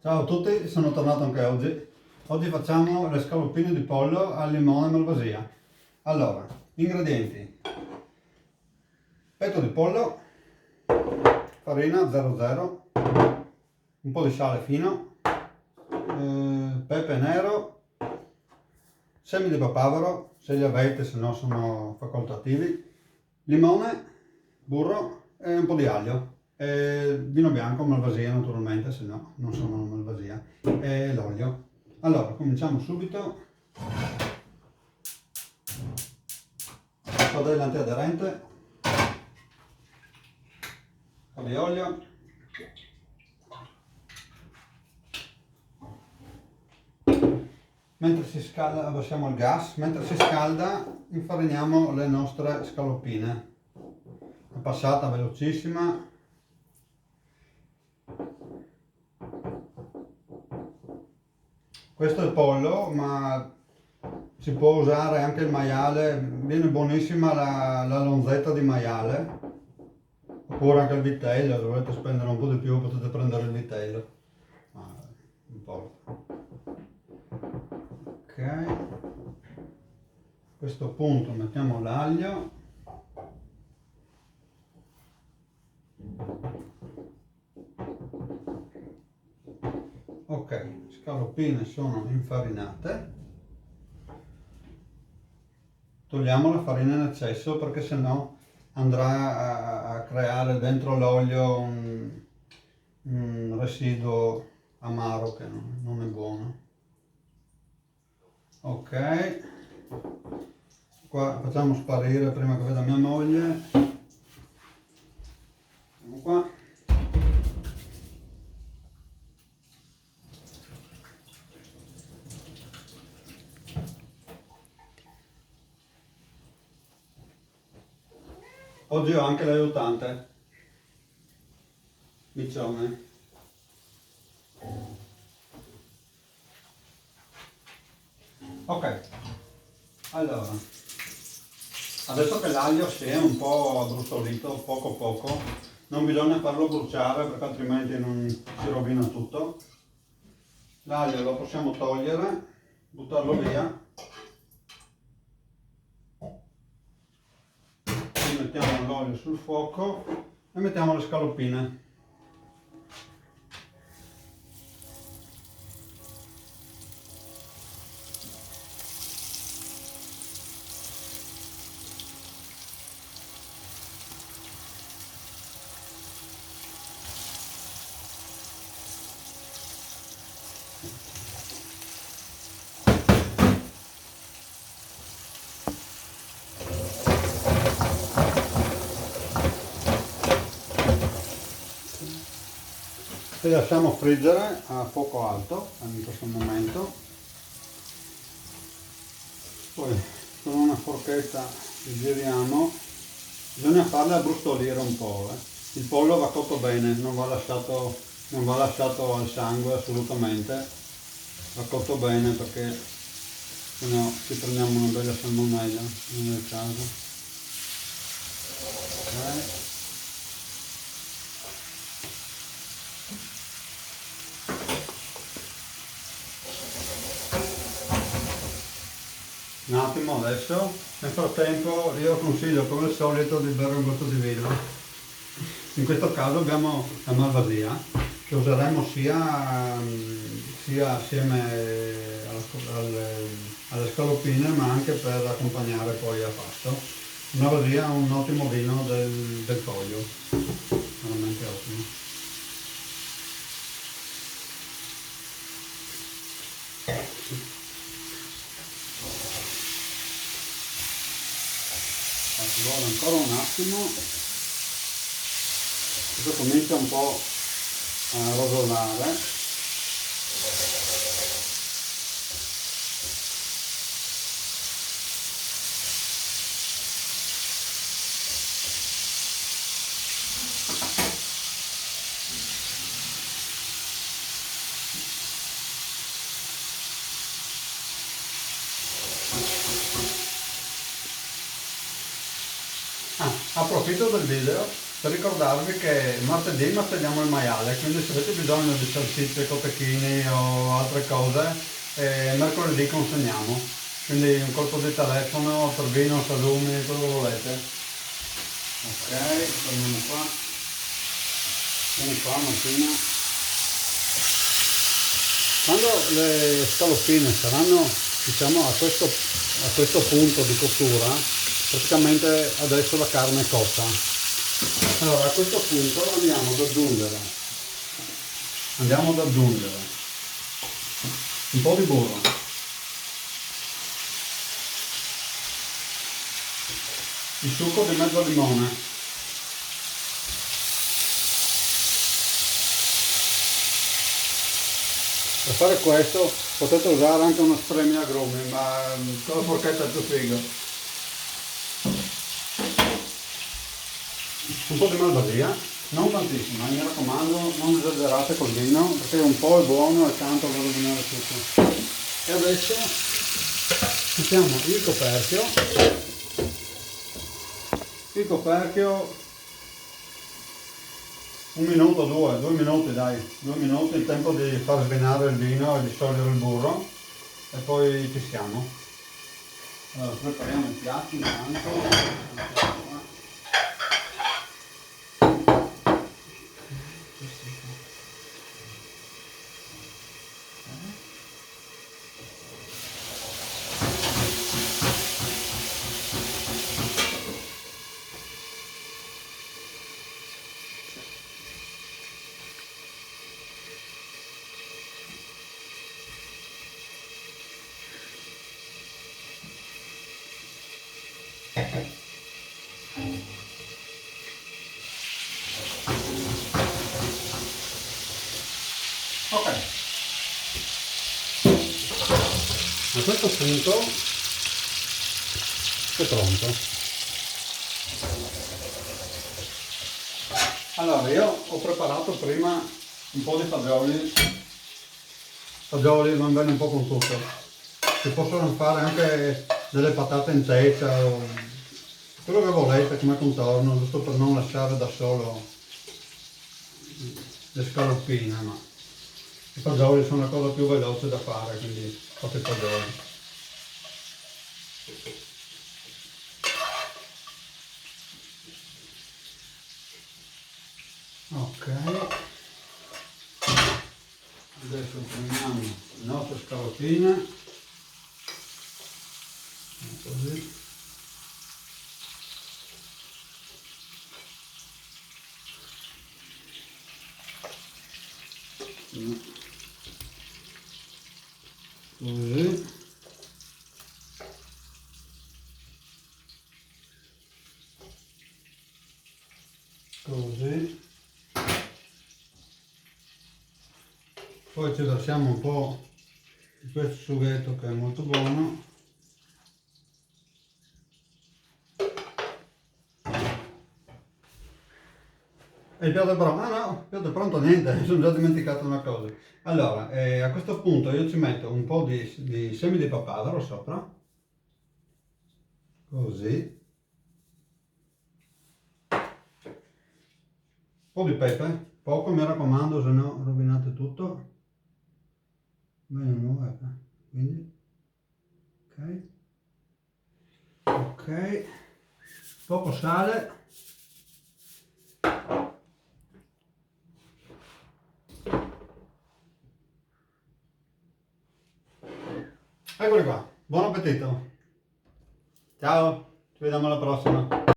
Ciao a tutti, sono tornato anche oggi. Oggi facciamo le scaloppine di pollo al limone e malvasia. Allora, ingredienti: petto di pollo, farina 00, un po' di sale fino, pepe nero, semi di papavero, se li avete, se no sono facoltativi, limone, burro e un po' di aglio. E vino bianco, malvasia naturalmente, se no non sono malvasia, e l'olio. Allora, cominciamo subito. Padella antiaderente, un po' di olio, mentre si scalda, abbassiamo il gas, mentre si scalda infariniamo le nostre scaloppine. È passata velocissima. Questo è il pollo, ma si può usare anche il maiale, viene buonissima la lonzetta di maiale, oppure anche il vitello, se volete spendere un po' di più potete prendere il vitello, ma non importa. Ok, a questo punto mettiamo l'aglio. Ok, scaloppine sono infarinate. Togliamo la farina in eccesso perché sennò andrà a creare dentro l'olio un residuo amaro che non è buono. Ok, qua facciamo sparire prima che veda mia moglie. Ecco qua. Oggi ho anche l'aiutante, Miccione. Ok, allora, adesso che l'aglio si è un po' abbrustolito, poco poco, non bisogna farlo bruciare perché altrimenti non si rovina tutto. L'aglio lo possiamo togliere, buttarlo via. Mettiamo l'olio sul fuoco e mettiamo le scaloppine. Le lasciamo friggere a fuoco alto in questo momento. Poi con una forchetta giriamo. Bisogna farle abbrustolire un po'. Il pollo va cotto bene, non va lasciato al sangue assolutamente. Va cotto bene perché sennò ci prendiamo una bella salmonella nel caso. Okay. Un attimo adesso, nel frattempo io consiglio come al solito di bere un goccio di vino. In questo caso abbiamo la malvasia che useremo sia assieme alle scaloppine ma anche per accompagnare poi a pasto. La malvasia è un ottimo vino del Toglio, veramente ottimo. Ci vuole ancora un attimo, questo comincia un po' a rosolare. Approfitto del video per ricordarvi che martedì macelliamo il maiale, quindi se avete bisogno di salsicce, cotechini o altre cose, mercoledì consegniamo. Quindi un colpo di telefono, per vino, salumi, quello che volete. Ok, torniamo qua. Vieni qua Martina. Quando le scaloppine saranno, diciamo, a questo punto di cottura, praticamente adesso la carne è cotta. Allora a questo punto andiamo ad aggiungere un po' di burro, il succo di mezzo limone, per fare questo potete usare anche una spremia agrumi, ma con la forchetta è più figo. Un po' di malvasia, non tantissimo, mi raccomando, non esagerate col vino, perché un po' è buono e tanto va a rovinare tutto. E adesso mettiamo il coperchio, un minuto, due minuti dai, 2 minuti, il tempo di far svenare il vino e di sciogliere il burro, e poi fischiamo. Allora prepariamo i piatti intanto. Ok, a questo punto è pronto. Allora io ho preparato prima un po' di fagioli van bene un po' con tutto. Si possono fare anche delle patate in testa o quello che volete come contorno, giusto per non lasciare da solo le scaloppine, ma i fagioli sono la cosa più veloce da fare, quindi fate i fagioli. Ok, adesso prendiamo le nostre scaloppine, così. Così. Così. Poi ci lasciamo un po' di questo sughetto che è molto buono. E il piatto è pronto? Ah no, il piatto è pronto niente, mi sono già dimenticato una cosa. Allora, a questo punto io ci metto un po' di semi di papavero sopra, così, un po' di pepe, poco mi raccomando, se no rovinate tutto. Bene, no, quindi, ok, poco sale. Eccoli qua, buon appetito! Ciao, ci vediamo alla prossima!